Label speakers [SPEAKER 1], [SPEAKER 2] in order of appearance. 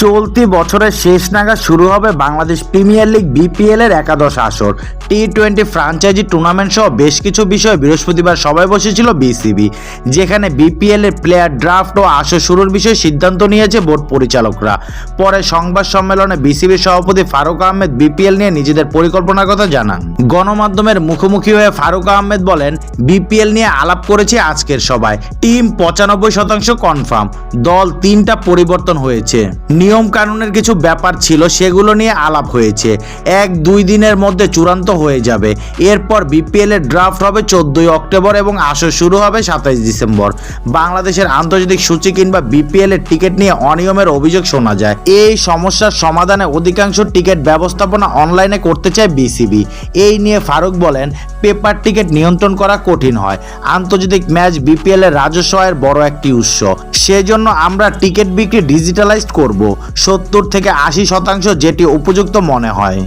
[SPEAKER 1] চলতি বছরের শেষ নাগাদ শুরু হবে বাংলাদেশ প্রিমিয়ার লিগ বিপিএল এর একাদশ আসর। টি-20 ফ্র্যাঞ্চাইজি টুর্নামেন্ট সহ বেশ কিছু বিষয়ে বৃহস্পতিবার সভায় বসেছিল বিসিবি, যেখানে বিপিএল এর প্লেয়ার ড্রাফট ও আসর শুরুর বিষয়ে সিদ্ধান্ত নিয়েছে বোর্ড পরিচালকরা। পরে সংবাদ সম্মেলনে বিসিবির সভাপতি ফারুক আহমেদ বিপিএল নিয়ে নিজেদের পরিকল্পনার কথা জানান। গণমাধ্যমের মুখোমুখি হয়ে ফারুক আহমেদ বলেন, বিপিএল নিয়ে আলাপ করেছি আজকের সভায়। Team 95% confirm. দল 3টা পরিবর্তন হয়েছে। নিয়ম কানুনের কিছু ব্যাপার ছিল, সেগুলো নিয়ে আলাপ হয়েছে। 1-2 দিনের মধ্যে চূড়ান্ত হয়ে যাবে। এরপর বিপিএল এর ড্রাফট হবে 14 অক্টোবর এবং আসর শুরু হবে 27 ডিসেম্বর। বাংলাদেশের আন্তর্জাতিক সূচি কিংবা বিপিএল এর টিকিট নিয়ে অনিয়মের অভিযোগ শোনা যায়। এই সমস্যার সমাধানে অধিকাংশ টিকিট ব্যবস্থাপনা অনলাইনে করতে চায় বিসিবি। এই নিয়ে ফারুক বলেন, পেপার টিকিট নিয়ন্ত্রণ করা কঠিন হয়। আন্তর্জাতিক ম্যাচ বিপিএল এর রাজস্ব আয়ের বড় একটি উৎস। সেজন্য আমরা টিকিট বিক্রি ডিজিটালাইজড করব 70 থেকে 80%, যেটি উপযুক্ত মনে হয়।